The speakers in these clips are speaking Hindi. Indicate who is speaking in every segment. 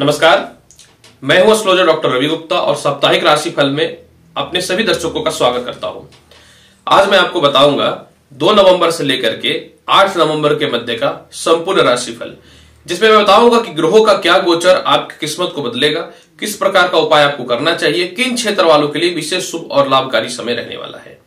Speaker 1: नमस्कार, मैं हूं एस्ट्रोलॉजर डॉक्टर रवि गुप्ता और साप्ताहिक राशिफल में अपने सभी दर्शकों का स्वागत करता हूं। आज मैं आपको बताऊंगा 2 नवंबर से लेकर के 8 नवंबर के मध्य का संपूर्ण राशिफल, जिसमें मैं बताऊंगा कि ग्रहों का क्या गोचर आपकी किस्मत को बदलेगा, किस प्रकार का उपाय आपको करना चाहिए, किन क्षेत्र वालों के लिए विशेष शुभ और लाभकारी समय रहने वाला है।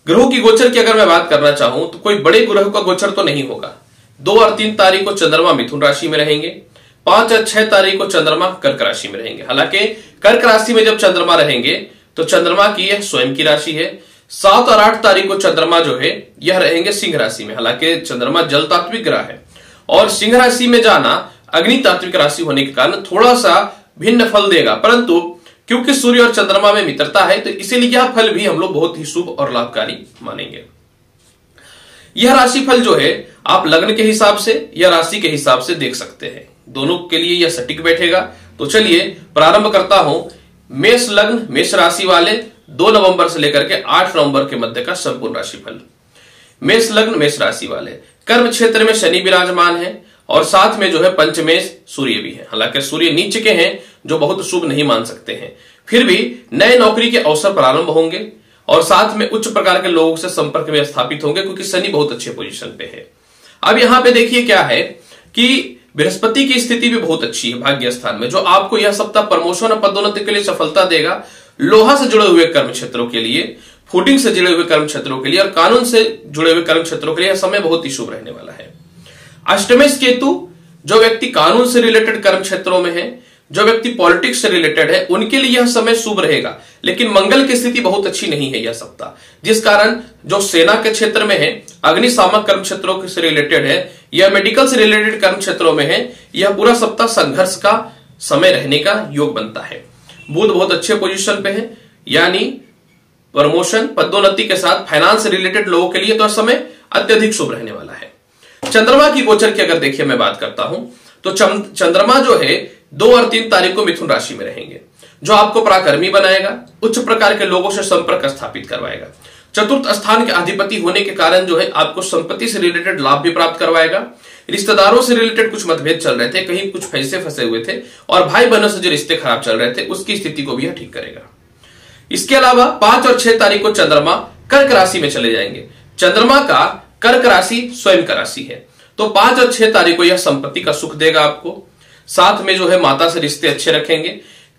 Speaker 1: ग्रहों की गोचर की अगर मैं बात करना चाहूं तो कोई बड़े ग्रह का गोचर तो नहीं होगा। 2 और 3 तारीख को चंद्रमा मिथुन राशि में रहेंगे, 5 और 6 तारीख को चंद्रमा कर्क राशि में रहेंगे। हालांकि कर्क राशि में जब चंद्रमा रहेंगे तो चंद्रमा की यह स्वयं की राशि है। 7 और 8 तारीख को चंद्रमा जो है यह रहेंगे सिंह राशि में। हालांकि चंद्रमा जल तात्विक ग्रह है और सिंह राशि में जाना अग्नि तात्विक राशि होने के कारण थोड़ा सा भिन्न फल देगा, परंतु क्योंकि सूर्य और चंद्रमा में मित्रता है तो इसीलिए यह फल भी हम लोग बहुत ही शुभ और लाभकारी मानेंगे। यह राशिफल जो है आप लग्न के हिसाब से या राशि के हिसाब से देख सकते हैं, दोनों के लिए यह सटीक बैठेगा। तो चलिए प्रारंभ करता हूं मेष लग्न मेष राशि वाले 2 नवंबर से लेकर के 8 नवंबर के मध्य का संपूर्ण राशिफल। मेष लग्न मेष राशि वाले, कर्म क्षेत्र में शनि विराजमान है और साथ में जो है पंचमेश सूर्य भी है। हालांकि सूर्य नीच के हैं जो बहुत शुभ नहीं मान सकते हैं, फिर भी नए नौकरी के अवसर प्रारंभ होंगे और साथ में उच्च प्रकार के लोगों से संपर्क में स्थापित होंगे क्योंकि शनि बहुत अच्छे पोजीशन पे है। अब यहां पे देखिए क्या है कि बृहस्पति की स्थिति भी बहुत अच्छी है भाग्य स्थान में, जो आपको यह सप्ताह प्रमोशन और पदोन्नति के लिए सफलता देगा। लोहा से जुड़े हुए कर्म क्षेत्रों के लिए, फूडिंग से जुड़े हुए कर्म क्षेत्रों के लिए और कानून से जुड़े हुए कर्म क्षेत्रों के लिए यह समय बहुत ही शुभ रहने वाला है। अष्टमेश केतु, जो व्यक्ति कानून से रिलेटेड कर्म क्षेत्रों में है, जो व्यक्ति पॉलिटिक्स से रिलेटेड है, उनके लिए यह समय शुभ रहेगा। लेकिन मंगल की स्थिति बहुत अच्छी नहीं है यह सप्ताह, जिस कारण जो सेना के क्षेत्र में है, अग्निशामक कर्म क्षेत्रों से रिलेटेड है या मेडिकल से रिलेटेड कर्म क्षेत्रों में है, यह पूरा सप्ताह संघर्ष का समय रहने का योग बनता है। बुध बहुत अच्छे पोजीशन पे है, यानी प्रमोशन पदोन्नति के साथ फाइनेंस से रिलेटेड लोगों के लिए तो समय अत्यधिक शुभ रहने वाला है। चंद्रमा की गोचर की अगर देखिए मैं बात करता हूं तो चंद्रमा जो है 2 और 3 तारीख को मिथुन राशि में रहेंगे, जो आपको पराक्रमी बनाएगा, उच्च प्रकार के लोगों से संपर्क स्थापित करवाएगा। चतुर्थ स्थान के अधिपति होने के कारण जो है आपको संपत्ति से रिलेटेड लाभ भी प्राप्त करवाएगा। रिश्तेदारों से रिलेटेड कुछ मतभेद चल रहे थे, कहीं कुछ पैसे फंसे हुए थे और भाई बहनों से जो रिश्ते खराब चल रहे थे उसकी स्थिति को भी यह ठीक करेगा। इसके अलावा 5 और 6 तारीख को चंद्रमा कर्क राशि में चले जाएंगे। चंद्रमा का कर्क राशि स्वयं का राशि है, तो 5 और 6 तारीख को यह संपत्ति का सुख देगा आपको। साथ में जो है माता से रिश्ते अच्छे रखेंगे।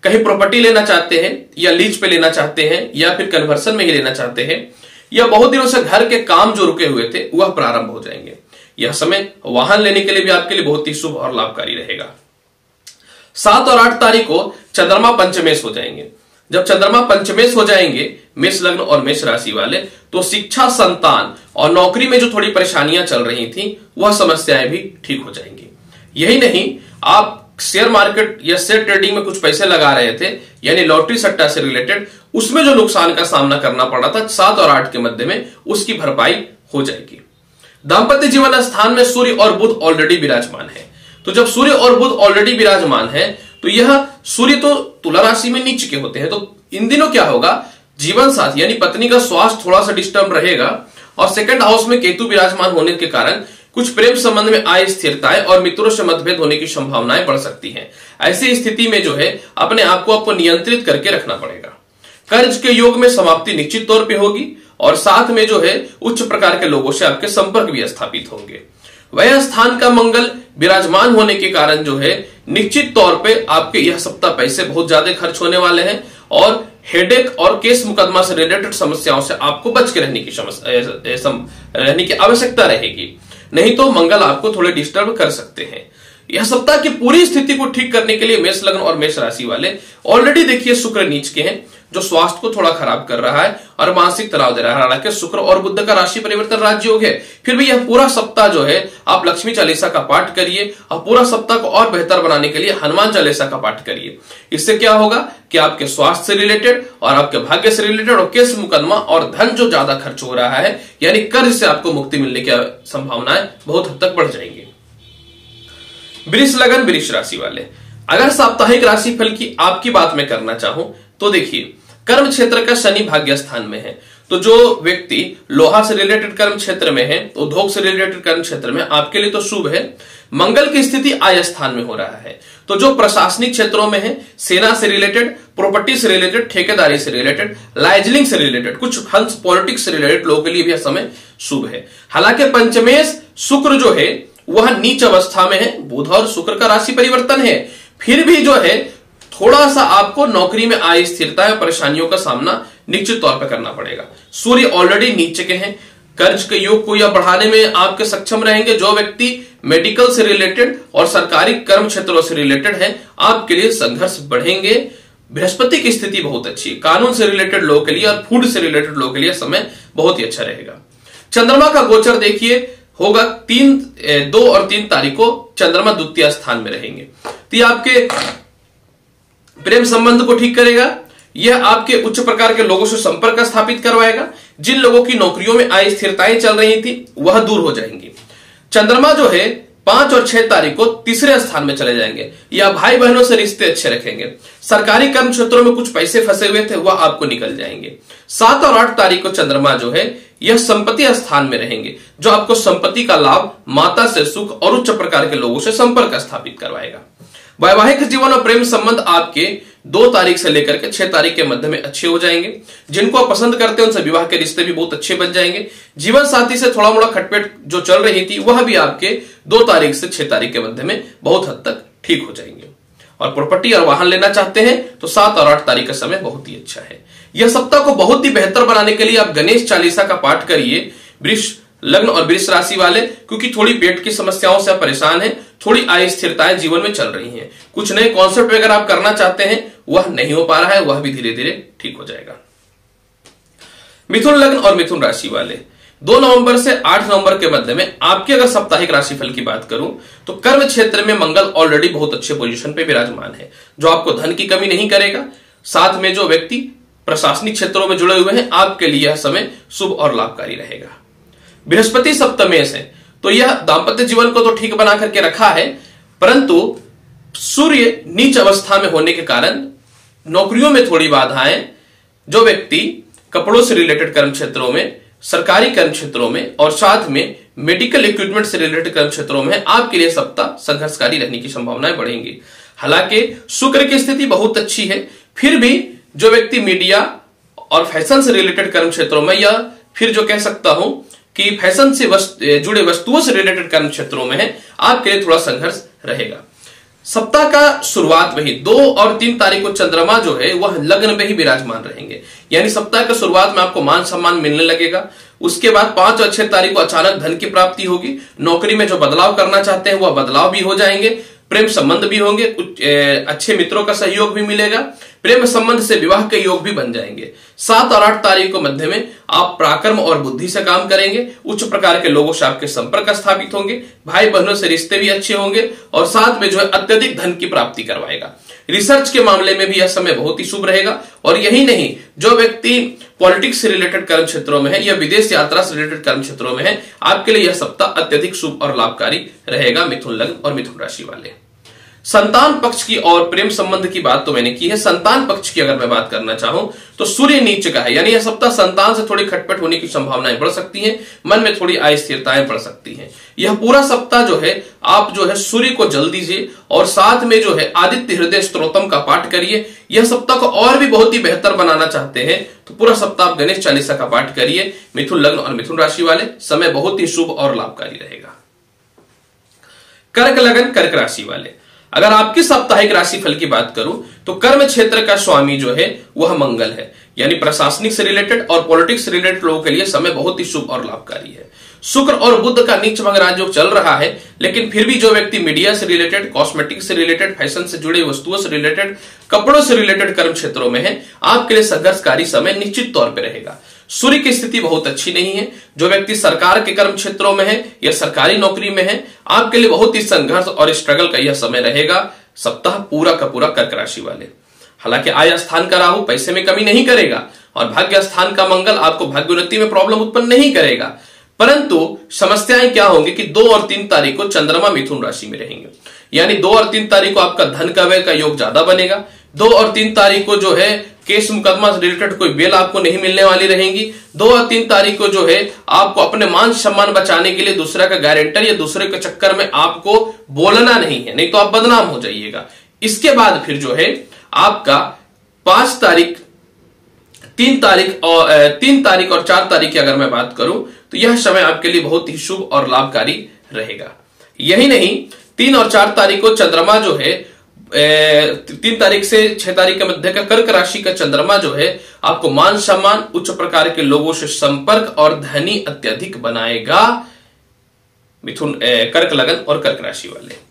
Speaker 1: कहीं प्रॉपर्टी लेना चाहते हैं या लीज पे लेना चाहते हैं या फिर कन्वर्सन में ही लेना चाहते हैं, या बहुत दिनों से घर के काम जो रुके हुए थे वह प्रारंभ हो जाएंगे। यह समय वाहन लेने के लिए भी आपके लिए बहुत ही शुभ और लाभकारी रहेगा। 7 और 8 तारीख को चंद्रमा पंचमेश हो जाएंगे। जब चंद्रमा पंचमेश हो जाएंगे मेष लग्न और मेष राशि वाले, तो शिक्षा, संतान और नौकरी में जो थोड़ी परेशानियां चल रही थी वह समस्याएं भी ठीक हो जाएंगी। यही नहीं, आप शेयर मार्केट या शेयर ट्रेडिंग में कुछ पैसे लगा रहे थे, यानी लॉटरी सट्टा से रिलेटेड, उसमें जो नुकसान का सामना करना पड़ा था 7 और 8 के मध्य में, उसकी भरपाई हो जाएगी। दांपत्य जीवन स्थान में सूर्य और बुध ऑलरेडी विराजमान है, तो जब सूर्य और बुध ऑलरेडी विराजमान है तो यह सूर्य तो तुला राशि में नीच के होते हैं, तो इन दिनों क्या होगा, जीवन साथी यानी पत्नी का स्वास्थ्य थोड़ा सा डिस्टर्ब रहेगा और सेकंड हाउस में केतु विराजमान होने के कारण कुछ प्रेम संबंध में अस्थिरताएं और मित्रों से मतभेद होने की संभावनाएं बढ़ सकती हैं। ऐसी स्थिति में जो है अपने आप को आपको नियंत्रित करके रखना पड़ेगा। कर्ज के योग में समाप्ति निश्चित तौर पे होगी और साथ में जो है उच्च प्रकार के लोगों से आपके संपर्क भी स्थापित होंगे। वह स्थान का मंगल विराजमान होने के कारण जो है निश्चित तौर पे आपके यह सप्ताह पैसे बहुत ज्यादा खर्च होने वाले हैं और हेडेक और केस मुकदमा से रिलेटेड समस्याओं से आपको बच के रहने की आवश्यकता रहेगी, नहीं तो मंगल आपको थोड़े डिस्टर्ब कर सकते हैं। यह सप्ताह की पूरी स्थिति को ठीक करने के लिए मेष लग्न और मेष राशि वाले ऑलरेडी देखिए शुक्र नीच के हैं, जो स्वास्थ्य को थोड़ा खराब कर रहा है और मानसिक तनाव दे रहा है। हालांकि शुक्र और बुध का राशि परिवर्तन राजयोग है, फिर भी यह पूरा सप्ताह जो है आप लक्ष्मी चालीसा का पाठ करिए और पूरा सप्ताह को और बेहतर बनाने के लिए हनुमान चालीसा का पाठ करिए। इससे क्या होगा कि आपके स्वास्थ्य से रिलेटेड और आपके भाग्य से रिलेटेड और केस मुकदमा और धन जो ज्यादा खर्च हो रहा है यानी कर्ज से आपको मुक्ति मिलने की संभावनाएं बहुत हद तक बढ़ जाएंगी। वृष लग्न वृष राशि वाले, अगर साप्ताहिक राशिफल की आपकी बात में करना चाहूं तो देखिए कर्म क्षेत्र का शनि भाग्य स्थान में है, तो जो व्यक्ति लोहा से रिलेटेड कर्म क्षेत्र में है, उद्योग से रिलेटेड कर्म क्षेत्र में आपके लिए तो शुभ है। मंगल की स्थिति आय स्थान में हो रहा है, तो जो प्रशासनिक क्षेत्रों में है, सेना से रिलेटेड, प्रॉपर्टी से रिलेटेड, ठेकेदारी से रिलेटेड, लाइजनिंग से रिलेटेड, कुछ हंस पॉलिटिक्स से रिलेटेड लोगों के लिए भी यह समय शुभ है। हालांकि पंचमेश शुक्र जो है वह नीच अवस्था में है, बुध और शुक्र का राशि परिवर्तन है, फिर भी जो है थोड़ा सा आपको नौकरी में अस्थिरता या परेशानियों का सामना निश्चित तौर पर करना पड़ेगा। सूर्य ऑलरेडी नीचे के हैं, कर्ज के योग को या बढ़ाने में आपके सक्षम रहेंगे। जो व्यक्ति मेडिकल से रिलेटेड और सरकारी कर्म क्षेत्रों से रिलेटेड है, आपके लिए संघर्ष बढ़ेंगे। बृहस्पति की स्थिति बहुत अच्छी है, कानून से रिलेटेड लोगों के लिए और फूड से रिलेटेड लोगों के लिए समय बहुत ही अच्छा रहेगा। चंद्रमा का गोचर देखिए होगा 2 और 3 तारीख को चंद्रमा द्वितीय स्थान में रहेंगे, तो ये आपके प्रेम संबंध को ठीक करेगा। यह आपके उच्च प्रकार के लोगों से संपर्क स्थापित करवाएगा। जिन लोगों की नौकरियों में अस्थिरताएं चल रही थी वह दूर हो जाएंगी। चंद्रमा जो है 5 और 6 तारीख को तीसरे स्थान में चले जाएंगे, या भाई बहनों से रिश्ते अच्छे रखेंगे। सरकारी कर्म क्षेत्रों में कुछ पैसे फंसे हुए थे वह आपको निकल जाएंगे। 7 और 8 तारीख को चंद्रमा जो है यह संपत्ति स्थान में रहेंगे, जो आपको संपत्ति का लाभ, माता से सुख और उच्च प्रकार के लोगों से संपर्क स्थापित करवाएगा। वैवाहिक जीवन और प्रेम संबंध आपके 2 तारीख से लेकर के 6 तारीख के मध्य में अच्छे हो जाएंगे। जिनको आप पसंद करते हैं उनसे विवाह के रिश्ते भी बहुत अच्छे बन जाएंगे। जीवन साथी से थोड़ा मोड़ा खटपट जो चल रही थी वह भी आपके 2 तारीख से 6 तारीख के मध्य में बहुत हद तक ठीक हो जाएंगे। और प्रॉपर्टी और वाहन लेना चाहते हैं तो 7 और 8 तारीख का समय बहुत ही अच्छा है। यह सप्ताह को बहुत ही बेहतर बनाने के लिए आप गणेश चालीसा का पाठ करिए, वृष लग्न और वृष राशि वाले, क्योंकि थोड़ी पेट की समस्याओं से आप परेशान हैं, थोड़ी अस्थिरताएं जीवन में चल रही हैं। कुछ नए कॉन्सेप्ट अगर आप करना चाहते हैं वह नहीं हो पा रहा है, वह भी धीरे धीरे ठीक हो जाएगा। मिथुन लग्न और मिथुन राशि वाले 2 नवंबर से 8 नवंबर के मध्य में आपके अगर साप्ताहिक राशिफल की बात करूं तो कर्म क्षेत्र में मंगल ऑलरेडी बहुत अच्छे पोजीशन पे विराजमान है, जो आपको धन की कमी नहीं करेगा। साथ में जो व्यक्ति प्रशासनिक क्षेत्रों में जुड़े हुए हैं आपके लिए यह समय शुभ और लाभकारी रहेगा। बृहस्पति सप्तमेश है, तो यह दांपत्य जीवन को तो ठीक बना करके रखा है, परंतु सूर्य नीच अवस्था में होने के कारण नौकरियों में थोड़ी बाधाएं, जो व्यक्ति कपड़ों से रिलेटेड कर्म क्षेत्रों में, सरकारी कर्म क्षेत्रों में और साथ में मेडिकल इक्विपमेंट से रिलेटेड कर्म क्षेत्रों में आपके लिए सप्ताह संघर्षकारी रहने की संभावनाएं बढ़ेंगी। हालांकि शुक्र की स्थिति बहुत अच्छी है, फिर भी जो व्यक्ति मीडिया और फैशन से रिलेटेड कर्म क्षेत्रों में, या फिर जो कह सकता हूं कि फैशन से जुड़े वस्तुओं से रिलेटेड कर्म क्षेत्रों में है, आपके लिए थोड़ा संघर्ष रहेगा। सप्ताह का शुरुआत में ही 2 और 3 तारीख को चंद्रमा जो है वह लग्न में ही विराजमान रहेंगे, यानी सप्ताह के शुरुआत में आपको मान सम्मान मिलने लगेगा। उसके बाद 5 और 6 तारीख को अचानक धन की प्राप्ति होगी। नौकरी में जो बदलाव करना चाहते हैं वह बदलाव भी हो जाएंगे। प्रेम संबंध भी होंगे, अच्छे मित्रों का सहयोग भी मिलेगा। प्रेम संबंध से विवाह के योग भी बन जाएंगे। 7 और 8 तारीख को मध्य में आप पराक्रम और बुद्धि से काम करेंगे। उच्च प्रकार के लोगों से आपके संपर्क स्थापित होंगे। भाई बहनों से रिश्ते भी अच्छे होंगे और साथ में जो है अत्यधिक धन की प्राप्ति करवाएगा। रिसर्च के मामले में भी यह समय बहुत ही शुभ रहेगा। और यही नहीं, जो व्यक्ति पॉलिटिक्स से रिलेटेड कर्म क्षेत्रों में है या विदेश यात्रा से रिलेटेड कर्म क्षेत्रों में है, आपके लिए यह सप्ताह अत्यधिक शुभ और लाभकारी रहेगा। मिथुन लग्न और मिथुन राशि वाले संतान पक्ष की और प्रेम संबंध की बात तो मैंने की है। संतान पक्ष की अगर मैं बात करना चाहूं तो सूर्य नीच का है, यानी यह सप्ताह संतान से थोड़ी खटपट होने की संभावनाएं बढ़ सकती हैं, मन में थोड़ी अस्थिरताएं बढ़ सकती हैं। यह पूरा सप्ताह जो है आप जो है सूर्य को जल दीजिए और साथ में जो है आदित्य हृदय स्तोत्रम का पाठ करिए। यह सप्ताह को और भी बहुत ही बेहतर बनाना चाहते हैं तो पूरा सप्ताह आप गणेश चालीसा का पाठ करिए। मिथुन लग्न और मिथुन राशि वाले समय बहुत ही शुभ और लाभकारी रहेगा। कर्क लग्न कर्क राशि वाले अगर आपकी साप्ताहिक राशिफल की बात करूं तो कर्म क्षेत्र का स्वामी जो है वह मंगल है, यानी प्रशासनिक से रिलेटेड और पॉलिटिक्स से रिलेटेड लोगों के लिए समय बहुत ही शुभ और लाभकारी है। शुक्र और बुध का नीच भंग राजयोग चल रहा है, लेकिन फिर भी जो व्यक्ति मीडिया से रिलेटेड, कॉस्मेटिक्स से रिलेटेड, फैशन से जुड़े वस्तुओं से रिलेटेड, कपड़ों से रिलेटेड कर्म क्षेत्रों में है, आपके लिए संघर्षकारी समय निश्चित तौर पर रहेगा। सूर्य की स्थिति बहुत अच्छी नहीं है। जो व्यक्ति सरकार के कर्म क्षेत्रों में है या सरकारी नौकरी में है, आपके लिए बहुत ही संघर्ष और स्ट्रगल का यह समय रहेगा सप्ताह पूरा का पूरा कर्क राशि वाले। हालांकि आय स्थान का राहु पैसे में कमी नहीं करेगा और भाग्य स्थान का मंगल आपको भाग्योन्नति में प्रॉब्लम उत्पन्न नहीं करेगा, परंतु समस्याएं क्या होंगी कि 2 और 3 तारीख को चंद्रमा मिथुन राशि में रहेंगे, यानी 2 और 3 तारीख को आपका धन का व्यय का योग ज्यादा बनेगा। 2 और 3 तारीख को जो है केस मुकदमा से रिलेटेड कोई बेल आपको नहीं मिलने वाली रहेगी। 2 और 3 तारीख को जो है आपको अपने मान सम्मान बचाने के लिए दूसरे का गारंटर या दूसरे के चक्कर में आपको बोलना नहीं है, नहीं तो आप बदनाम हो जाइएगा। इसके बाद फिर जो है आपका 5 तारीख, 3 तारीख और 4 तारीख की अगर मैं बात करूं तो यह समय आपके लिए बहुत ही शुभ और लाभकारी रहेगा। यही नहीं, 3 और 4 तारीख को चंद्रमा जो है 3 तारीख से 6 तारीख के मध्य का कर्क राशि का चंद्रमा जो है आपको मान सम्मान, उच्च प्रकार के लोगों से संपर्क और धनी अत्यधिक बनाएगा। मिथुन, कर्क लगन और कर्क राशि वाले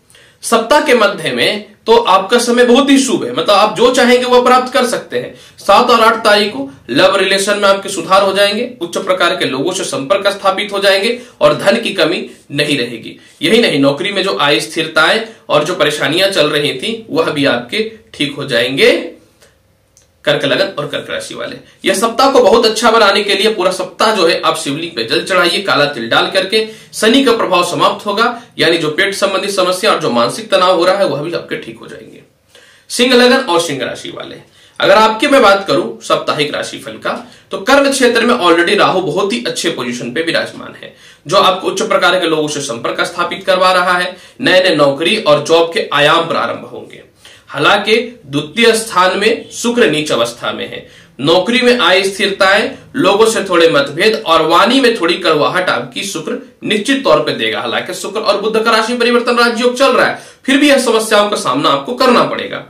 Speaker 1: सप्ताह के मध्य में तो आपका समय बहुत ही शुभ है, मतलब आप जो चाहेंगे वो प्राप्त कर सकते हैं। 7 और 8 तारीख को लव रिलेशन में आपके सुधार हो जाएंगे, उच्च प्रकार के लोगों से संपर्क स्थापित हो जाएंगे और धन की कमी नहीं रहेगी। यही नहीं, नौकरी में जो अस्थिरताएं और जो परेशानियां चल रही थी वह भी आपके ठीक हो जाएंगे। कर्क लगन और कर्क राशि वाले यह सप्ताह को बहुत अच्छा बनाने के लिए पूरा सप्ताह जो है आप शिवलिंग पे जल चढ़ाइए, काला तिल डाल करके। शनि का प्रभाव समाप्त होगा, यानी जो पेट संबंधी समस्या और जो मानसिक तनाव हो रहा है वह भी आपके ठीक हो जाएंगे। सिंह लगन और सिंह राशि वाले, अगर आपकी मैं बात करूं साप्ताहिक राशिफल का, तो कर्म क्षेत्र में ऑलरेडी राहु बहुत ही अच्छे पोजीशन पे विराजमान है, जो आपको उच्च प्रकार के लोगों से संपर्क स्थापित करवा रहा है। नए नए नौकरी और जॉब के आयाम प्रारंभ होंगे। हालांकि द्वितीय स्थान में शुक्र नीच अवस्था में है। नौकरी में आय स्थिरताएं, लोगों से थोड़े मतभेद और वाणी में थोड़ी कड़वाहट आपकी शुक्र निश्चित तौर पे देगा। हालांकि शुक्र और बुध का राशि परिवर्तन राजयोग चल रहा है, फिर भी यह समस्याओं का सामना आपको करना पड़ेगा।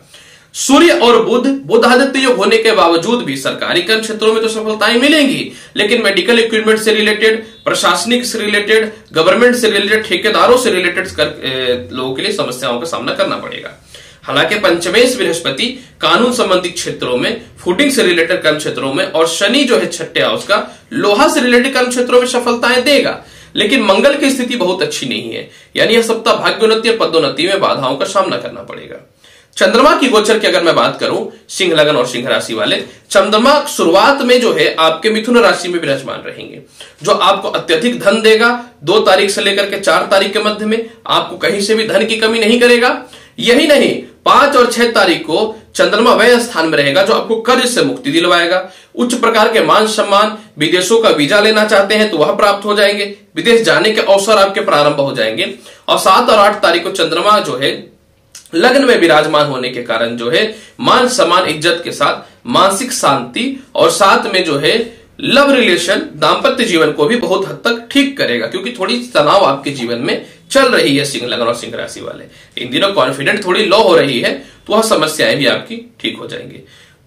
Speaker 1: सूर्य और बुध आदित्य योग होने के बावजूद भी सरकारी कर्म क्षेत्रों में तो सफलताएं मिलेंगी, लेकिन मेडिकल इक्विपमेंट से रिलेटेड, प्रशासनिक से रिलेटेड, गवर्नमेंट से रिलेटेड, ठेकेदारों से रिलेटेड लोगों के लिए समस्याओं का सामना करना पड़ेगा। हालांकि पंचमेश बृहस्पति कानून संबंधी क्षेत्रों में, फूडिंग से रिलेटेड कर्म क्षेत्रों में, और शनि जो है 6ठे हाउस का लोहा से रिलेटेड कर्म क्षेत्रों में सफलताएं देगा, लेकिन मंगल की स्थिति बहुत अच्छी नहीं है, यानी यह सप्ताह भाग्योन्नति और पदोन्नति में बाधाओं का सामना करना पड़ेगा। चंद्रमा की गोचर की अगर मैं बात करूं, सिंह लगन और सिंह राशि वाले, चंद्रमा शुरुआत में जो है आपके मिथुन राशि में विराजमान रहेंगे, जो आपको अत्यधिक धन देगा। 2 तारीख से लेकर के 4 तारीख के मध्य में आपको कहीं से भी धन की कमी नहीं करेगा। यही नहीं, 5 और 6 तारीख को चंद्रमा व्यय स्थान में रहेगा, जो आपको कर्ज से मुक्ति दिलवाएगा। उच्च प्रकार के मान सम्मान, विदेशों का वीजा लेना चाहते हैं तो वह प्राप्त हो जाएंगे, विदेश जाने के अवसर आपके प्रारंभ हो जाएंगे। और 7 और 8 तारीख को चंद्रमा जो है लग्न में विराजमान होने के कारण जो है मान सम्मान, इज्जत के साथ मानसिक शांति और साथ में जो है लव रिलेशन, दाम्पत्य जीवन को भी बहुत हद तक ठीक करेगा, क्योंकि थोड़ी तनाव आपके जीवन में चल रही है सिंह लगन और सिंह राशि वाले। इन दिनों कॉन्फिडेंट थोड़ी लो हो रही है, तो वह समस्याएं भी आपकी ठीक हो जाएंगी।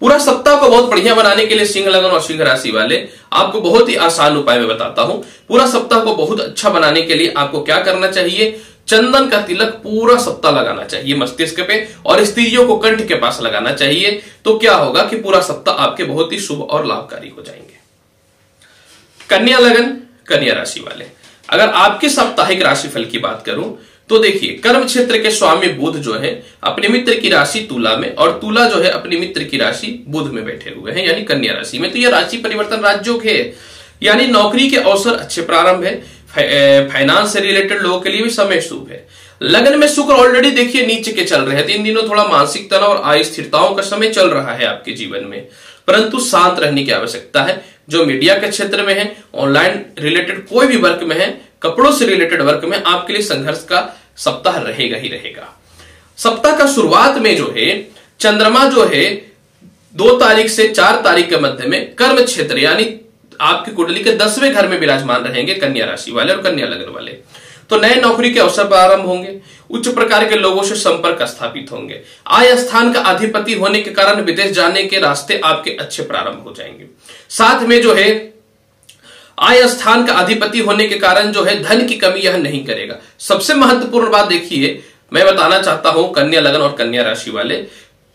Speaker 1: पूरा सप्ताह को बहुत बढ़िया बनाने के लिए सिंह लगन और सिंह राशि वाले आपको बहुत ही आसान उपाय में बताता हूं। पूरा सप्ताह को बहुत अच्छा बनाने के लिए आपको क्या करना चाहिए, चंदन का तिलक पूरा सप्ताह लगाना चाहिए मस्तिष्क पे, और स्त्रियों को कंठ के पास लगाना चाहिए। तो क्या होगा कि पूरा सप्ताह आपके बहुत ही शुभ और लाभकारी हो जाएंगे। कन्या लगन, कन्या राशि वाले, अगर आपके साप्ताहिक राशिफल की बात करूं तो देखिए, कर्म क्षेत्र के स्वामी बुध जो है अपने मित्र की राशि तुला में, और तुला जो है अपने मित्र की राशि बुध में बैठे हुए हैं, यानी कन्या राशि में। तो यह राशि परिवर्तन राजयोग है, यानी नौकरी के अवसर अच्छे प्रारंभ है। फाइनेंस से रिलेटेड लोगों के लिए भी समय शुभ है। लगन में शुक्र ऑलरेडी देखिए नीचे के चल रहे हैं, तो इन दिनों थोड़ा मानसिक तनाव और अस्थिरताओं का समय चल रहा है आपके जीवन में, परंतु शांत रहने की आवश्यकता है। जो मीडिया के क्षेत्र में है, ऑनलाइन रिलेटेड कोई भी वर्क में है, कपड़ों से रिलेटेड वर्क में, आपके लिए संघर्ष का सप्ताह रहेगा ही रहेगा। सप्ताह का शुरुआत में जो है चंद्रमा जो है 2 तारीख से 4 तारीख के मध्य में कर्म क्षेत्र यानी आपकी कुंडली के 10वें घर में विराजमान रहेंगे कन्या राशि वाले और कन्या लगन वाले। तो नए नौकरी के अवसर प्रारंभ होंगे, उच्च प्रकार के लोगों से संपर्क स्थापित होंगे। आय स्थान का अधिपति होने के कारण विदेश जाने के रास्ते आपके अच्छे प्रारंभ हो जाएंगे। साथ में जो है आय स्थान का अधिपति होने के कारण जो है धन की कमी यह नहीं करेगा। सबसे महत्वपूर्ण बात देखिए, मैं बताना चाहता हूं कन्या लगन और कन्या राशि वाले,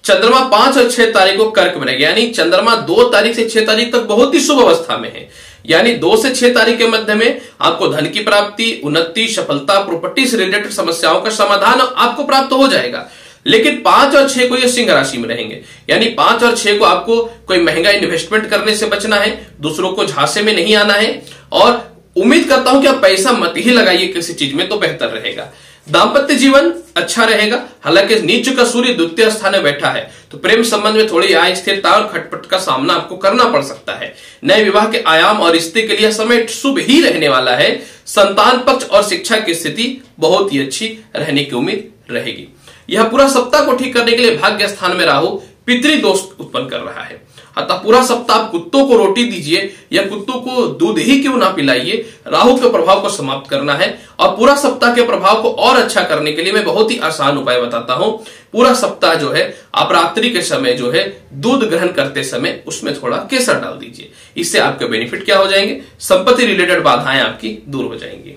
Speaker 1: चंद्रमा 5 और 6 तारीख को कर्क में रहेगा, यानी चंद्रमा 2 तारीख से 6 तारीख तक बहुत ही शुभ अवस्था में है। यानी 2 से 6 तारीख के मध्य में आपको धन की प्राप्ति, उन्नति, सफलता, प्रॉपर्टी से रिलेटेड समस्याओं का समाधान आपको प्राप्त हो जाएगा। लेकिन 5 और 6 को ये सिंह राशि में रहेंगे, यानी 5 और 6 को आपको कोई महंगा इन्वेस्टमेंट करने से बचना है, दूसरों को झांसे में नहीं आना है, और उम्मीद करता हूं कि आप पैसा मत ही लगाइए किसी चीज में, तो बेहतर रहेगा। दाम्पत्य जीवन अच्छा रहेगा, हालांकि नीच का सूर्य द्वितीय स्थान में बैठा है तो प्रेम संबंध में थोड़ी अस्थिरता और खटपट का सामना आपको करना पड़ सकता है। नए विवाह के आयाम और रिश्ते के लिए समय शुभ ही रहने वाला है। संतान पक्ष और शिक्षा की स्थिति बहुत ही अच्छी रहने की उम्मीद रहेगी। यह पूरा सप्ताह को ठीक करने के लिए भाग्य स्थान में राहु पितृदोष उत्पन्न कर रहा है, अतः पूरा सप्ताह आप कुत्तों को रोटी दीजिए या कुत्तों को दूध ही क्यों ना पिलाइए। राहु के प्रभाव को समाप्त करना है और पूरा सप्ताह के प्रभाव को और अच्छा करने के लिए मैं बहुत ही आसान उपाय बताता हूं। पूरा सप्ताह जो है आप रात्रि के समय जो है दूध ग्रहण करते समय उसमें थोड़ा केसर डाल दीजिए। इससे आपके बेनिफिट क्या हो जाएंगे, संपत्ति रिलेटेड बाधाएं आपकी दूर हो जाएंगी।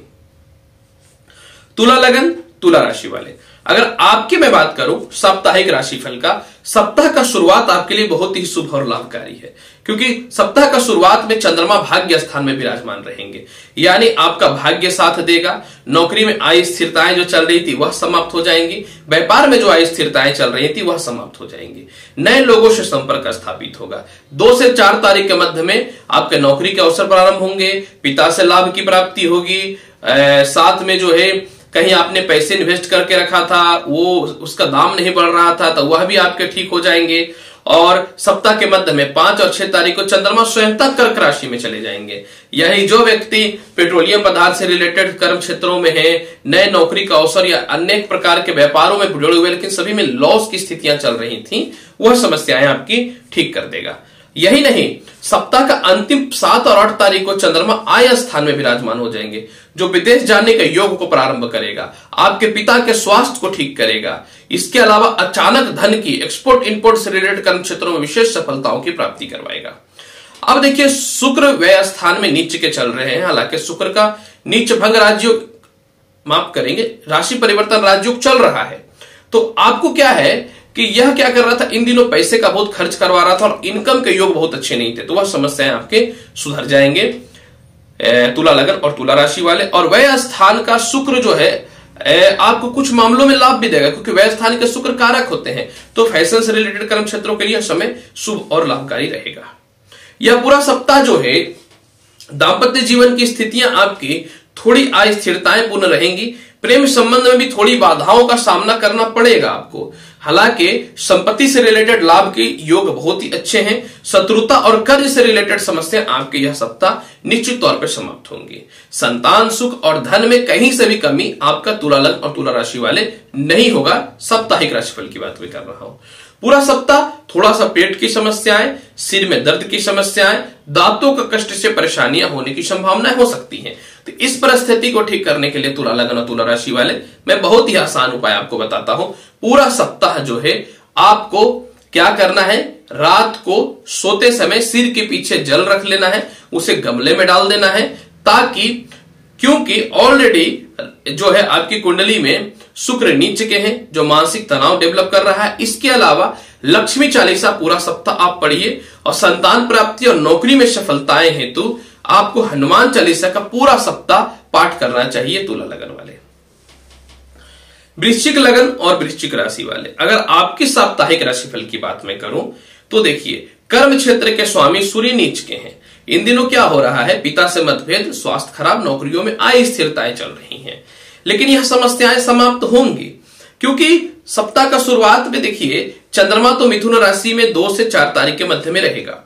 Speaker 1: तुला लगन, तुला राशि वाले, अगर आपकी मैं बात करूं साप्ताहिक राशिफल का, सप्ताह का शुरुआत आपके लिए बहुत ही शुभ और लाभकारी है, क्योंकि सप्ताह का शुरुआत में चंद्रमा भाग्य स्थान में विराजमान रहेंगे, यानी आपका भाग्य साथ देगा। नौकरी में अस्थिरताएं जो चल रही थी वह समाप्त हो जाएंगी, व्यापार में जो अस्थिरताएं चल रही थी वह समाप्त हो जाएंगी, नए लोगों से संपर्क स्थापित होगा। 2 से 4 तारीख के मध्य में आपके नौकरी के अवसर प्रारंभ होंगे, पिता से लाभ की प्राप्ति होगी। साथ में जो है कहीं आपने पैसे इन्वेस्ट करके रखा था वो उसका दाम नहीं बढ़ रहा था तो वह भी आपके ठीक हो जाएंगे। और सप्ताह के मध्य में 5 और 6 तारीख को चंद्रमा स्वयं कर्क राशि में चले जाएंगे। यही जो व्यक्ति पेट्रोलियम पदार्थ से रिलेटेड कर्म क्षेत्रों में है, नए नौकरी का अवसर या अनेक प्रकार के व्यापारों में जुड़े हुए लेकिन सभी में लॉस की स्थितियां चल रही थी, वह समस्याएं आपकी ठीक कर देगा। यही नहीं, सप्ताह का अंतिम 7 और 8 तारीख को चंद्रमा आय स्थान में विराजमान हो जाएंगे, जो विदेश जाने के योग को प्रारंभ करेगा, आपके पिता के स्वास्थ्य को ठीक करेगा। इसके अलावा अचानक धन की एक्सपोर्ट इंपोर्ट से रिलेटेड कर्म क्षेत्रों में विशेष सफलताओं की प्राप्ति करवाएगा। अब देखिए, शुक्र व्यय स्थान में नीच के चल रहे हैं, हालांकि शुक्र का नीच भंग राजयोग माफ करेंगे राशि परिवर्तन राजयोग चल रहा है, तो आपको क्या है कि यह क्या कर रहा था, इन दिनों पैसे का बहुत खर्च करवा रहा था और इनकम के योग बहुत अच्छे नहीं थे, तो वह समस्याएं आपके सुधर जाएंगे तुला लगन और तुला राशि वाले। और व्यय स्थान का शुक्र जो है आपको कुछ मामलों में लाभ भी देगा, क्योंकि व्यय स्थान के शुक्र कारक होते हैं, तो फैशन से रिलेटेड कर्म क्षेत्रों के लिए समय शुभ और लाभकारी रहेगा। यह पूरा सप्ताह जो है दाम्पत्य जीवन की स्थितियां आपकी थोड़ी अस्थिरताएं पूर्ण रहेंगी, प्रेम संबंध में भी थोड़ी बाधाओं का सामना करना पड़ेगा आपको, हालांकि संपत्ति से रिलेटेड लाभ के योग बहुत ही अच्छे हैं। शत्रुता और कर्ज से रिलेटेड समस्या आपके यह सप्ताह निश्चित तौर पर समाप्त होंगी। संतान सुख और धन में कहीं से भी कमी आपका तुला लग्न और तुला राशि वाले नहीं होगा। साप्ताहिक राशिफल की बात भी कर रहा हूं। पूरा सप्ताह थोड़ा सा पेट की समस्याएं, सिर में दर्द की समस्याएं, दांतों का कष्ट से परेशानियां होने की संभावनाएं हो सकती हैं। तो इस परिस्थिति को ठीक करने के लिए तुला लगन और तुला राशि वाले मैं बहुत ही आसान उपाय आपको बताता हूं। पूरा सप्ताह जो है आपको क्या करना है, रात को सोते समय सिर के पीछे जल रख लेना है, उसे गमले में डाल देना है, ताकि क्योंकि ऑलरेडी जो है आपकी कुंडली में शुक्र नीच के हैं जो मानसिक तनाव डेवलप कर रहा है। इसके अलावा लक्ष्मी चालीसा पूरा सप्ताह आप पढ़िए और संतान प्राप्ति और नौकरी में सफलताएं हेतु आपको हनुमान चालीसा का पूरा सप्ताह पाठ करना चाहिए तुला लगन वाले। वृश्चिक लगन और वृश्चिक राशि वाले, अगर आपकी साप्ताहिक राशिफल की बात मैं करूं तो देखिए, कर्म क्षेत्र के स्वामी सूर्य नीच के हैं। इन दिनों क्या हो रहा है, पिता से मतभेद, स्वास्थ्य खराब, नौकरियों में अस्थिरताएं चल रही हैं, लेकिन यह समस्याएं समाप्त होंगी क्योंकि सप्ताह का शुरुआत में देखिए चंद्रमा तो मिथुन राशि में 2 से 4 तारीख के मध्य में रहेगा,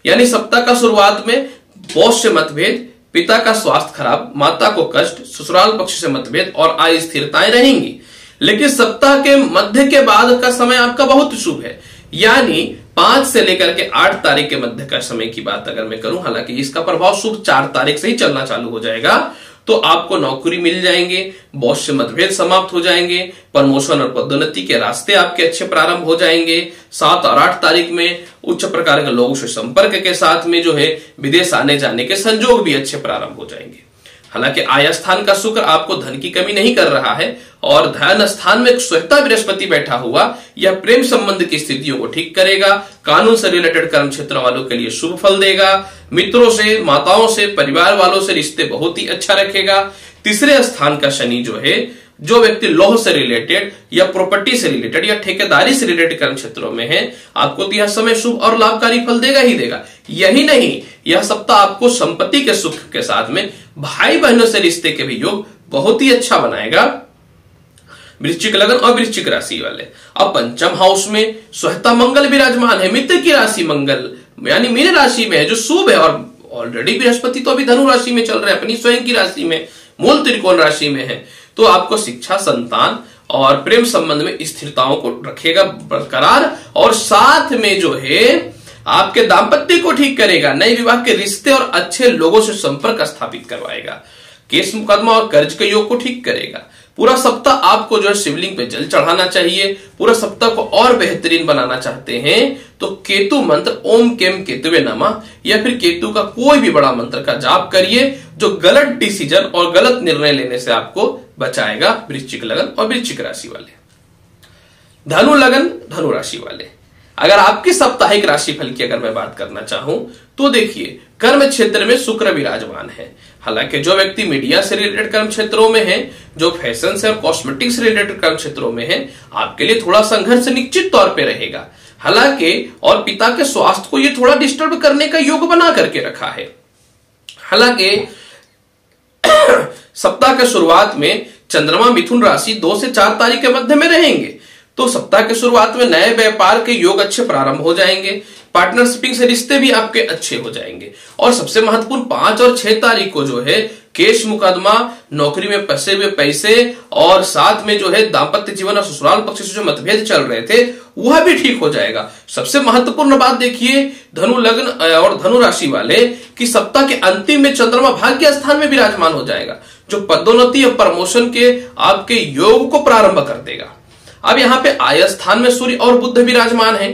Speaker 1: यानी सप्ताह का शुरुआत में बॉस से मतभेद, पिता का स्वास्थ्य खराब, माता को कष्ट, ससुराल पक्ष से मतभेद और अस्थिरताएं रहेंगी। लेकिन सप्ताह के मध्य के बाद का समय आपका बहुत शुभ है, यानी 5 से लेकर के 8 तारीख के मध्य का समय की बात अगर मैं करूं, हालांकि इसका प्रभाव शुभ 4 तारीख से ही चलना चालू हो जाएगा, तो आपको नौकरी मिल जाएंगे, बॉस से मतभेद समाप्त हो जाएंगे, प्रमोशन और पदोन्नति के रास्ते आपके अच्छे प्रारंभ हो जाएंगे। 7 और 8 तारीख में उच्च प्रकार के लोगों से संपर्क के साथ में जो है विदेश आने जाने के संजोग भी अच्छे प्रारंभ हो जाएंगे। हालांकि आय स्थान का शुक्र आपको धन की कमी नहीं कर रहा है और धन स्थान में स्वतः बृहस्पति बैठा हुआ यह प्रेम संबंध की स्थितियों को ठीक करेगा, कानून से रिलेटेड कर्म क्षेत्र वालों के लिए शुभ फल देगा, मित्रों से, माताओं से, परिवार वालों से रिश्ते बहुत ही अच्छा रखेगा। तीसरे स्थान का शनि जो है, जो व्यक्ति लौह से रिलेटेड या प्रॉपर्टी से रिलेटेड या ठेकेदारी से रिलेटेड कर्म क्षेत्रों में है, आपको तो यह समय शुभ और लाभकारी फल देगा ही देगा। यही नहीं, यह सप्ताह आपको संपत्ति के सुख के साथ में भाई बहनों से रिश्ते के भी योग बहुत ही अच्छा बनाएगा। वृश्चिक लगन और वृश्चिक राशि वाले। अब पंचम हाउस में स्वतः मंगल विराजमान है, मित्र की राशि मंगल यानी मीन राशि में है जो शुभ है, और ऑलरेडी बृहस्पति तो अभी धनु राशि में चल रहे हैं, अपनी स्वयं की राशि में मूल त्रिकोण राशि में है। तो आपको शिक्षा, संतान और प्रेम संबंध में स्थिरताओं को रखेगा बरकरार, और साथ में जो है आपके दाम्पत्य को ठीक करेगा, नए विवाह के रिश्ते और अच्छे लोगों से संपर्क स्थापित करवाएगा, केस मुकदमा और कर्ज के योग को ठीक करेगा। पूरा सप्ताह आपको जो है शिवलिंग पे जल चढ़ाना चाहिए। पूरा सप्ताह को और बेहतरीन बनाना चाहते हैं तो केतु मंत्र ओम केम केतुवे नमः या फिर केतु का कोई भी बड़ा मंत्र का जाप करिए, जो गलत डिसीजन और गलत निर्णय लेने से आपको बचाएगा। वृश्चिक लगन और वृश्चिक राशि वाले। धनु लगन धनु राशि वाले, अगर आपकी साप्ताहिक राशिफल की अगर मैं बात करना चाहूं तो देखिए, कर्म क्षेत्र में शुक्र विराजमान है। हालांकि जो व्यक्ति मीडिया से रिलेटेड कर्म क्षेत्रों में है, जो फैशन से और कॉस्मेटिक्स से रिलेटेड कर्म क्षेत्रों में है, आपके लिए थोड़ा संघर्ष निश्चित तौर पे रहेगा। हालांकि और पिता के स्वास्थ्य को ये थोड़ा डिस्टर्ब करने का योग बना करके रखा है। हालांकि सप्ताह के शुरुआत में चंद्रमा मिथुन राशि 2 से 4 तारीख के मध्य में रहेंगे, तो सप्ताह के शुरुआत में नए व्यापार के योग अच्छे प्रारंभ हो जाएंगे। पार्टनरशिपिंग से रिश्ते भी आपके अच्छे हो जाएंगे। और सबसे महत्वपूर्ण 5 और 6 तारीख को जो है केस मुकदमा, नौकरी में फंसे हुए पैसे और साथ में जो है दाम्पत्य जीवन और ससुराल पक्ष से जो मतभेद चल रहे थे वह भी ठीक हो जाएगा। सबसे महत्वपूर्ण बात देखिए धनु लग्न और धनु राशि वाले कि सप्ताह के अंतिम में चंद्रमा भाग्य स्थान में विराजमान हो जाएगा, जो पदोन्नति और प्रमोशन के आपके योग को प्रारंभ कर देगा। अब यहाँ पे आय स्थान में सूर्य और बुध विराजमान है,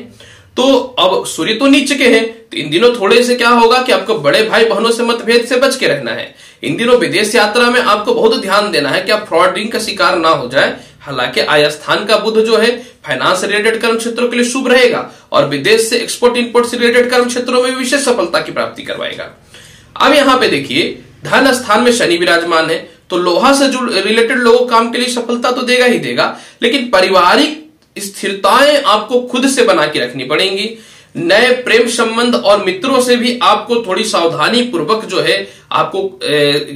Speaker 1: तो अब सूर्य तो नीचे के हैं, तो इन दिनों थोड़े से क्या होगा कि आपको बड़े भाई बहनों से मतभेद से बच के रहना है। इन दिनों विदेश यात्रा में आपको बहुत ध्यान देना है कि आप फ्रॉडिंग का शिकार ना हो जाए। हालांकि आय स्थान का बुध जो है फाइनेंस से रिलेटेड कर्म क्षेत्रों के लिए शुभ रहेगा और विदेश से एक्सपोर्ट इंपोर्ट से रिलेटेड कर्म क्षेत्रों में विशेष सफलता की प्राप्ति करवाएगा। अब यहाँ पे देखिए धन स्थान में शनि विराजमान है, तो लोहा से रिलेटेड लोगों काम के लिए सफलता तो देगा ही देगा, लेकिन पारिवारिक स्थिरताएं आपको खुद से बना के रखनी पड़ेंगी। नए प्रेम संबंध और मित्रों से भी आपको थोड़ी सावधानी पूर्वक जो है आपको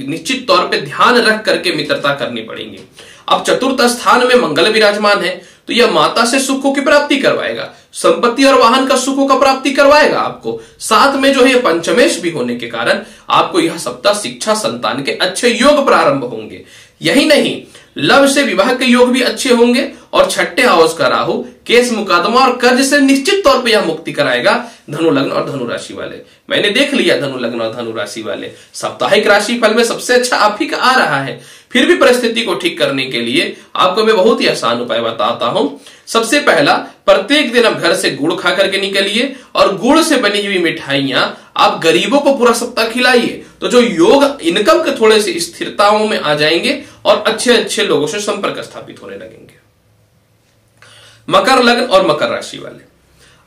Speaker 1: निश्चित तौर पे ध्यान रख करके मित्रता करनी पड़ेगी। अब चतुर्थ स्थान में मंगल विराजमान है, तो यह माता से सुखों की प्राप्ति करवाएगा, संपत्ति और वाहन का सुखों का प्राप्ति करवाएगा आपको। साथ में जो है पंचमेश भी होने के कारण आपको यह सप्ताह शिक्षा, संतान के अच्छे योग प्रारंभ होंगे। यही नहीं, लव से विवाह के योग भी अच्छे होंगे और छठे हाउस का राहु केस मुकदमा और कर्ज से निश्चित तौर पे यह मुक्ति कराएगा धनु लग्न और धनु राशि वाले। मैंने देख लिया धनु लग्न और धनु राशि वाले साप्ताहिक राशि फल में सबसे अच्छा आप ही का आ रहा है। फिर भी परिस्थिति को ठीक करने के लिए आपको मैं बहुत ही आसान उपाय बताता हूं। सबसे पहला, प्रत्येक दिन आप घर से गुड़ खा करके निकलिए और गुड़ से बनी हुई मिठाइयां आप गरीबों को पूरा सप्ताह खिलाइए, तो जो योग इनकम के थोड़े से स्थिरताओं में आ जाएंगे और अच्छे अच्छे लोगों से संपर्क स्थापित होने लगेंगे। मकर लग्न और मकर राशि वाले,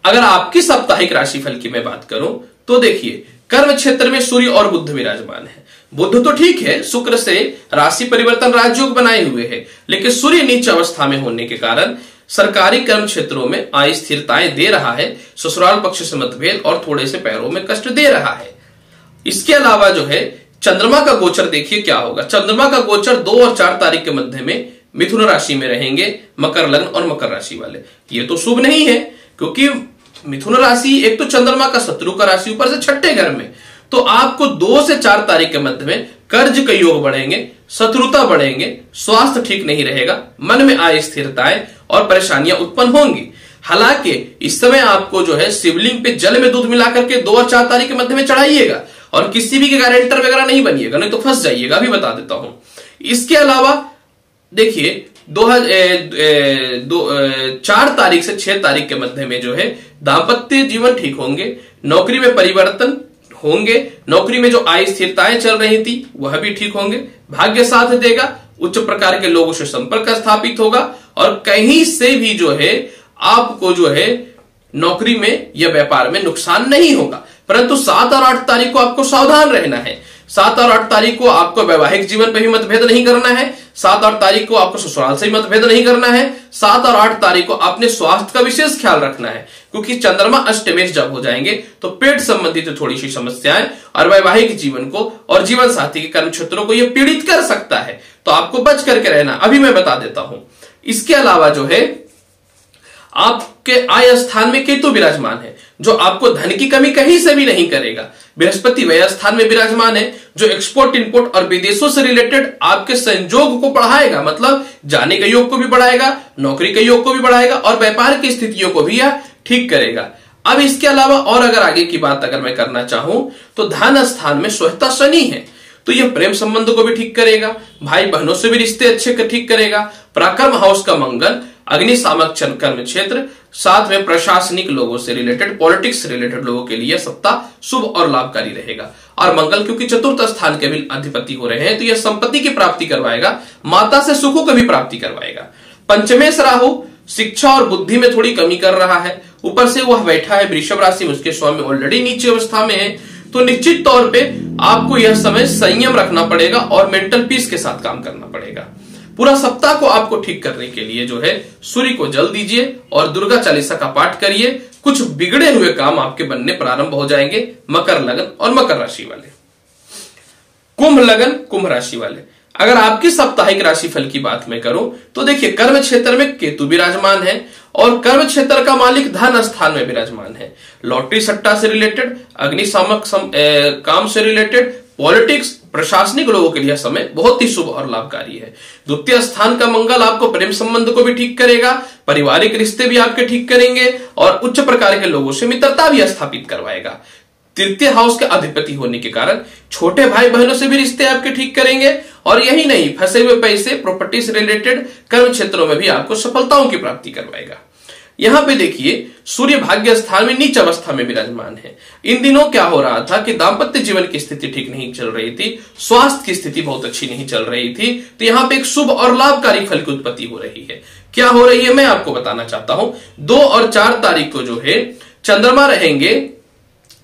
Speaker 1: अगर आपकी साप्ताहिक राशिफल की मैं बात करूं तो देखिए कर्म क्षेत्र में सूर्य और बुध विराजमान है। बुध तो ठीक है, शुक्र से राशि परिवर्तन राजयोग बनाए हुए है, लेकिन सूर्य नीच अवस्था में होने के कारण सरकारी कर्म क्षेत्रों में आय स्थिरताएं दे रहा है, ससुराल पक्ष से मतभेद और थोड़े से पैरों में कष्ट दे रहा है। इसके अलावा जो है चंद्रमा का गोचर देखिए क्या होगा। चंद्रमा का गोचर 2 और 4 तारीख के मध्य में मिथुन राशि में रहेंगे मकर लग्न और मकर राशि वाले। ये तो शुभ नहीं है, क्योंकि मिथुन राशि एक तो चंद्रमा का शत्रु का राशि, ऊपर से छठे घर में, तो आपको 2 से 4 तारीख के मध्य में कर्ज के योग बढ़ेंगे, शत्रुता बढ़ेंगे, स्वास्थ्य ठीक नहीं रहेगा, मन में आय स्थिरताएं और परेशानियां उत्पन्न होंगी। हालांकि इस समय आपको जो है शिवलिंग पे जल में दूध मिला करके 2 और 4 तारीख के मध्य में चढ़ाइएगा और किसी भी के गारंटर वगैरह नहीं बनिएगा, नहीं तो फंस जाइएगा, अभी बता देता हूं। इसके अलावा देखिए 4 तारीख से 6 तारीख के मध्य में जो है दाम्पत्य जीवन ठीक होंगे, नौकरी में परिवर्तन होंगे, नौकरी में जो आय स्थिरताएं चल रही थी वह भी ठीक होंगे, भाग्य साथ देगा, उच्च प्रकार के लोगों से संपर्क स्थापित होगा और कहीं से भी जो है आपको जो है नौकरी में या व्यापार में नुकसान नहीं होगा। परंतु 7 और 8 तारीख को आपको सावधान रहना है। 7 और 8 तारीख को आपको वैवाहिक जीवन पे भी मतभेद नहीं करना है। 7 और 8 तारीख को आपको ससुराल से ही मतभेद नहीं करना है। 7 और 8 तारीख को अपने स्वास्थ्य का विशेष ख्याल रखना है, क्योंकि चंद्रमा अष्टमेश जब हो जाएंगे तो पेट संबंधित थोड़ी सी समस्याएं और वैवाहिक जीवन को और जीवन साथी के कर्म क्षेत्रों को यह पीड़ित कर सकता है, तो आपको बच करके रहना। अभी मैं बता देता हूं, इसके अलावा जो है आपके आय स्थान में केतु विराजमान है, जो आपको धन की कमी कहीं से भी नहीं करेगा। बृहस्पति व्यय स्थान में विराजमान है, जो एक्सपोर्ट इंपोर्ट और विदेशों से रिलेटेड आपके संयोग को बढ़ाएगा, मतलब जाने के योग को भी बढ़ाएगा, नौकरी के योग को भी बढ़ाएगा और व्यापार की स्थितियों को भी यह ठीक करेगा। अब इसके अलावा और अगर आगे की बात अगर मैं करना चाहूं तो धन स्थान में स्वतः शनि है, तो यह प्रेम संबंध को भी ठीक करेगा, भाई बहनों से भी रिश्ते अच्छे ठीक करेगा। पराक्रम हाउस का मंगल अग्निशामक कर्म क्षेत्र, साथ में प्रशासनिक लोगों से रिलेटेड, पॉलिटिक्स रिलेटेड लोगों के लिए सप्ताह शुभ और लाभकारी रहेगा। और मंगल क्योंकि चतुर्थ स्थान के भी अधिपति हो रहे हैं, तो यह संपत्ति की प्राप्ति करवाएगा, माता से सुखों की भी प्राप्ति करवाएगा। पंचमेश राहु शिक्षा और बुद्धि में थोड़ी कमी कर रहा है, ऊपर से वह बैठा है वृषभ राशि में, उसके स्वामी ऑलरेडी नीचे अवस्था में है, तो निश्चित तौर पे आपको यह समय संयम रखना पड़ेगा और मेंटल पीस के साथ काम करना पड़ेगा। पूरा सप्ताह को आपको ठीक करने के लिए जो है सूर्य को जल दीजिए और दुर्गा चालीसा का पाठ करिए, कुछ बिगड़े हुए काम आपके बनने प्रारंभ हो जाएंगे। मकर लगन और मकर राशि वाले, कुंभ लगन कुंभ राशि वाले, अगर आपकी साप्ताहिक राशिफल की बात मैं करूं तो देखिए कर्म क्षेत्र में केतु विराजमान है और कर्म क्षेत्र का मालिक धन स्थान में विराजमान है। लॉटरी सट्टा से रिलेटेड, अग्निशामक काम से रिलेटेड, पॉलिटिक्स, प्रशासनिक लोगों के लिए समय बहुत ही शुभ और लाभकारी है। द्वितीय स्थान का मंगल आपको प्रेम संबंध को भी ठीक करेगा, पारिवारिक रिश्ते भी आपके ठीक करेंगे और उच्च प्रकार के लोगों से मित्रता भी स्थापित करवाएगा। तृतीय हाउस के अधिपति होने के कारण छोटे भाई बहनों से भी रिश्ते आपके ठीक करेंगे और यही नहीं, फंसे हुए पैसे, प्रॉपर्टी से रिलेटेड कर्म क्षेत्रों में भी आपको सफलताओं की प्राप्ति करवाएगा। यहां पे देखिए सूर्य भाग्य स्थान में नीच अवस्था में विराजमान है। इन दिनों क्या हो रहा था कि दाम्पत्य जीवन की स्थिति ठीक नहीं चल रही थी, स्वास्थ्य की स्थिति बहुत अच्छी नहीं चल रही थी, तो यहाँ पे एक शुभ और लाभकारी फल की उत्पत्ति हो रही है। क्या हो रही है मैं आपको बताना चाहता हूं। 2 और 4 तारीख को जो है चंद्रमा रहेंगे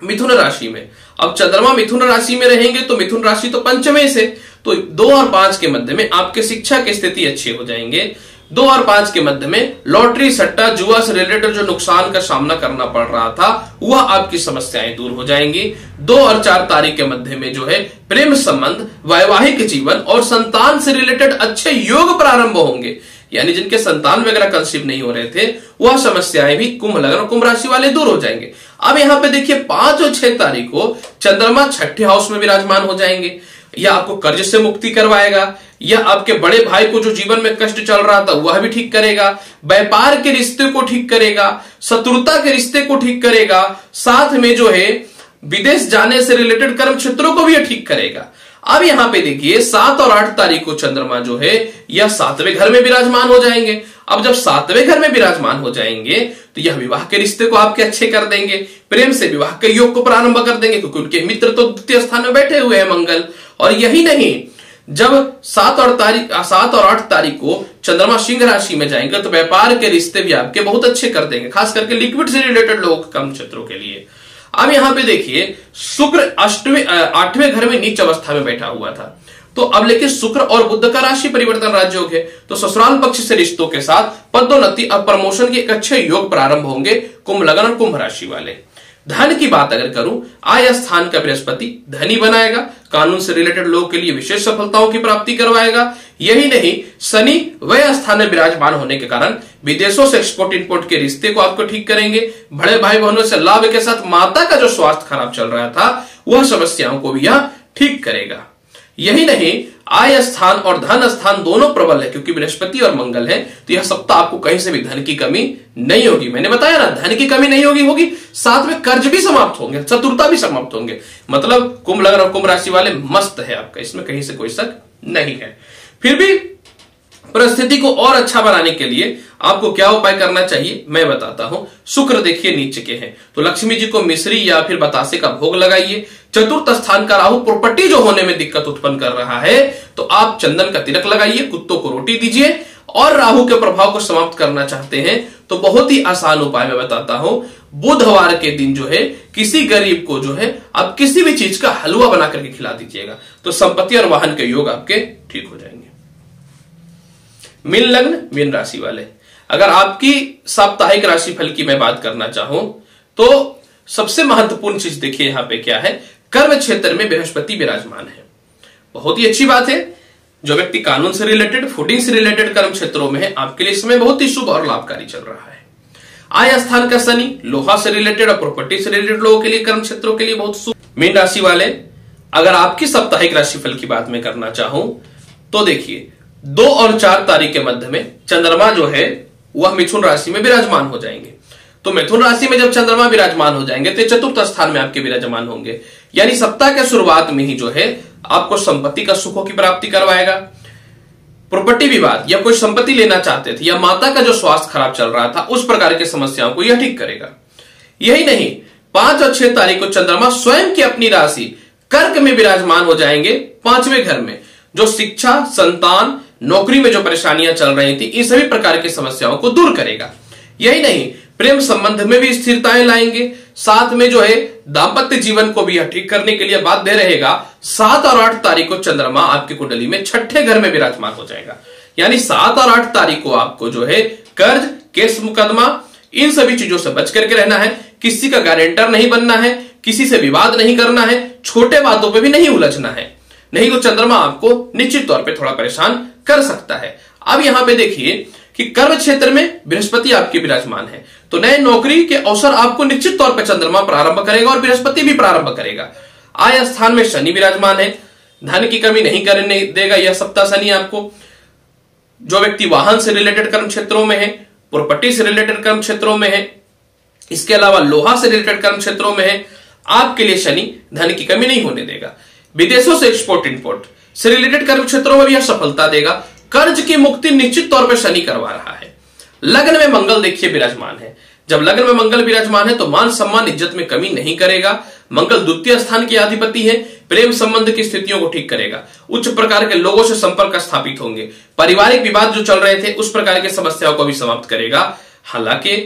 Speaker 1: मिथुन राशि में। अब चंद्रमा मिथुन राशि में रहेंगे तो मिथुन राशि तो पंचमे से, तो 2 और 5 के मध्य में आपके शिक्षा की स्थिति अच्छी हो जाएंगे। 2 और 5 के मध्य में लॉटरी सट्टा जुआ से रिलेटेड जो नुकसान का सामना करना पड़ रहा था वह आपकी समस्याएं दूर हो जाएंगी। 2 और 4 तारीख के मध्य में जो है प्रेम संबंध, वैवाहिक जीवन और संतान से रिलेटेड अच्छे योग प्रारंभ होंगे, यानी जिनके संतान वगैरह कंसीव नहीं हो रहे थे वह समस्याएं भी कुंभ लगन और कुंभ राशि वाले दूर हो जाएंगे। अब यहां पे देखिए 5 और 6 तारीख को चंद्रमा छठे हाउस में विराजमान हो जाएंगे। यह आपको कर्ज से मुक्ति करवाएगा, यह आपके बड़े भाई को जो जीवन में कष्ट चल रहा था वह भी ठीक करेगा, व्यापार के रिश्ते को ठीक करेगा, शत्रुता के रिश्ते को ठीक करेगा, साथ में जो है विदेश जाने से रिलेटेड कर्म क्षेत्रों को भी यह ठीक करेगा। अब यहां पे देखिए 7 और 8 तारीख को चंद्रमा जो है यह 7वें घर में विराजमान हो जाएंगे। अब जब 7वें घर में विराजमान हो जाएंगे तो यह विवाह के रिश्ते को आपके अच्छे कर देंगे, प्रेम से विवाह के योग को प्रारंभ कर देंगे, क्योंकि उनके मित्र तो द्वितीय स्थान में बैठे हुए हैं मंगल। और यही नहीं, जब 7 और 8 तारीख को चंद्रमा सिंह राशि में जाएंगे तो व्यापार के रिश्ते भी आपके बहुत अच्छे कर देंगे, खास करके लिक्विड से रिलेटेड लोगों के काम क्षेत्रों के लिए। अब यहां पे देखिए शुक्र 8वें घर में नीच अवस्था में बैठा हुआ था, तो अब लेकिन शुक्र और बुध का राशि परिवर्तन राजयोग है, तो ससुराल पक्ष से रिश्तों के साथ पदोन्नति और प्रमोशन के एक अच्छे योग प्रारंभ होंगे कुंभ लगन और कुंभ राशि वाले। धन की बात अगर करूं, आय स्थान का बृहस्पति धनी बनाएगा, कानून से रिलेटेड लोगों के लिए विशेष सफलताओं की प्राप्ति करवाएगा। यही नहीं, शनि वह स्थान में विराजमान होने के कारण विदेशों से एक्सपोर्ट इंपोर्ट के रिश्ते को आपको ठीक करेंगे, बड़े भाई बहनों से लाभ के साथ माता का जो स्वास्थ्य खराब चल रहा था वह समस्याओं को भी यह ठीक करेगा। यही नहीं, आय स्थान और धन स्थान दोनों प्रबल है, क्योंकि बृहस्पति और मंगल है, तो यह सप्ताह आपको कहीं से भी धन की कमी नहीं होगी। मैंने बताया ना, धन की कमी नहीं होगी, साथ में कर्ज भी समाप्त होंगे, चतुरता भी समाप्त होंगे। मतलब कुंभ लगन और कुंभ राशि वाले मस्त है आपका, इसमें कहीं से कोई शक नहीं है। फिर भी परिस्थिति को और अच्छा बनाने के लिए आपको क्या उपाय करना चाहिए मैं बताता हूं। शुक्र देखिए नीचे के हैं, तो लक्ष्मी जी को मिश्री या फिर बतासे का भोग लगाइए। चतुर्थ स्थान का राहु प्रॉपर्टी जो होने में दिक्कत उत्पन्न कर रहा है, तो आप चंदन का तिलक लगाइए, कुत्तों को रोटी दीजिए। और राहु के प्रभाव को समाप्त करना चाहते हैं तो बहुत ही आसान उपाय मैं बताता हूं। बुधवार के दिन जो है किसी गरीब को जो है आप किसी भी चीज का हलवा बना करके खिला दीजिएगा, तो संपत्ति और वाहन के योग आपके ठीक हो जाएंगे। मीन लग्न मीन राशि वाले, अगर आपकी साप्ताहिक राशिफल की मैं बात करना चाहूं तो सबसे महत्वपूर्ण चीज देखिए यहां पे क्या है, कर्म क्षेत्र में बृहस्पति विराजमान है, बहुत ही अच्छी बात है। जो व्यक्ति कानून से रिलेटेड, फूडिंग से रिलेटेड कर्म क्षेत्रों में है, आपके लिए समय बहुत ही शुभ और लाभकारी चल रहा है। आय स्थान का शनि लोहा से रिलेटेड और प्रॉपर्टी से रिलेटेड लोगों के लिए, कर्म क्षेत्रों के लिए बहुत शुभ। मीन राशि वाले, अगर आपकी साप्ताहिक राशिफल की बात मैं करना चाहूं तो देखिए 2 और 4 तारीख के मध्य में चंद्रमा जो है वह मिथुन राशि में विराजमान हो जाएंगे। तो मिथुन राशि में जब चंद्रमा विराजमान हो जाएंगे तो चतुर्थ स्थान में आपके विराजमान होंगे, यानी सप्ताह के शुरुआत में ही जो है आपको संपत्ति का सुखों की प्राप्ति करवाएगा। प्रॉपर्टी विवाद या कोई संपत्ति लेना चाहते थे या माता का जो स्वास्थ्य खराब चल रहा था उस प्रकार की समस्याओं को यह ठीक करेगा। यही नहीं, 5 और 6 तारीख को चंद्रमा स्वयं की अपनी राशि कर्क में विराजमान हो जाएंगे, 5वें घर में, जो शिक्षा, संतान, नौकरी में जो परेशानियां चल रही थी इन सभी प्रकार की समस्याओं को दूर करेगा। यही नहीं, प्रेम संबंध में भी स्थिरताएं लाएंगे, साथ में जो है दाम्पत्य जीवन को भी यह ठीक करने के लिए बाध्य रहेगा। 7 और 8 तारीख को चंद्रमा आपकी कुंडली में 6ठे घर में विराजमान हो जाएगा, यानी 7 और 8 तारीख को आपको जो है कर्ज, केस मुकदमा, इन सभी चीजों से बच करके रहना है। किसी का गारंटर नहीं बनना है, किसी से विवाद नहीं करना है, छोटे बातों पे भी नहीं उलझना है, नहीं तो चंद्रमा आपको निश्चित तौर पे थोड़ा परेशान कर सकता है। अब यहां पे देखिए कि कर्म क्षेत्र में बृहस्पति आपके विराजमान है, तो नए नौकरी के अवसर आपको निश्चित तौर पर चंद्रमा प्रारंभ करेगा और बृहस्पति भी प्रारंभ करेगा। आय स्थान में शनि विराजमान है, धन की कमी नहीं करने देगा यह सप्ताह शनि आपको। जो व्यक्ति वाहन से रिलेटेड कर्म क्षेत्रों में है, प्रॉपर्टी से रिलेटेड कर्म क्षेत्रों में है, इसके अलावा लोहा से रिलेटेड कर्म क्षेत्रों में है, आपके लिए शनि धन की कमी नहीं होने देगा। विदेशों से एक्सपोर्ट इंपोर्ट से रिलेटेड कर्म क्षेत्रों में भी यह सफलता देगा। कर्ज की मुक्ति निश्चित तौर पर शनि करवा रहा है। लग्न में मंगल देखिए विराजमान है, जब लग्न में मंगल विराजमान है तो मान सम्मान इज्जत में कमी नहीं करेगा। मंगल द्वितीय स्थान के अधिपति है, प्रेम संबंध की स्थितियों को ठीक करेगा, उच्च प्रकार के लोगों से संपर्क स्थापित होंगे, पारिवारिक विवाद जो चल रहे थे उस प्रकार की समस्याओं को भी समाप्त करेगा। हालांकि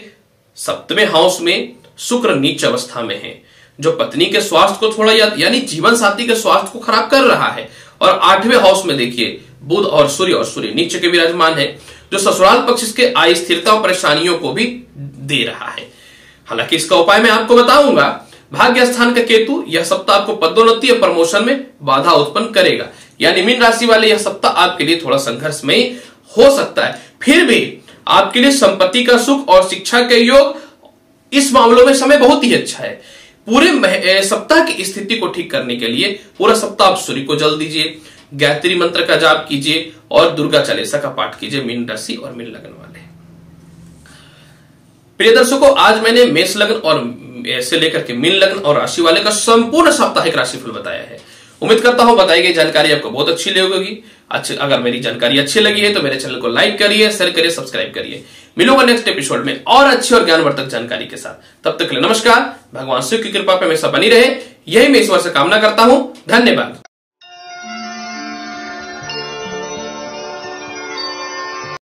Speaker 1: 7वें हाउस में शुक्र नीच अवस्था में है, जो पत्नी के स्वास्थ्य को थोड़ा यानी जीवन साथी के स्वास्थ्य को खराब कर रहा है। और 8वें हाउस में देखिए बुध और सूर्य नीचे के विराजमान है, जो ससुराल पक्ष के आय स्थिरता और परेशानियों को भी दे रहा है। हालांकि इसका उपाय मैं आपको बताऊंगा। भाग्य स्थान का केतु यह सप्ताह आपको पदोन्नति और प्रमोशन में बाधा उत्पन्न करेगा, यानी मीन राशि वाले यह सप्ताह आपके लिए थोड़ा संघर्षमय हो सकता है। फिर भी आपके लिए संपत्ति का सुख और शिक्षा के योग, इस मामलों में समय बहुत ही अच्छा है। पूरे सप्ताह की स्थिति को ठीक करने के लिए पूरा सप्ताह आप सूर्य को जल दीजिए, गायत्री मंत्र का जाप कीजिए और दुर्गा चालीसा का पाठ कीजिए मीन राशि और मीन लग्न वाले। प्रिय दर्शकों, आज मैंने मेष लग्न और से लेकर के मीन लग्न और राशि वाले का संपूर्ण साप्ताहिक राशिफल बताया है। उम्मीद करता हूं बताई गई जानकारी आपको बहुत अच्छी लगेगी। अगर मेरी जानकारी अच्छी लगी है तो मेरे चैनल को लाइक करिए, शेयर करिए, सब्सक्राइब करिए। मिलूंगा नेक्स्ट एपिसोड में और अच्छी और ज्ञानवर्धक जानकारी के साथ। तब तक के लिए नमस्कार। भगवान शिव की कृपा पे हमेशा बनी रहे, यही मैं ईश्वर से कामना करता हूं। धन्यवाद।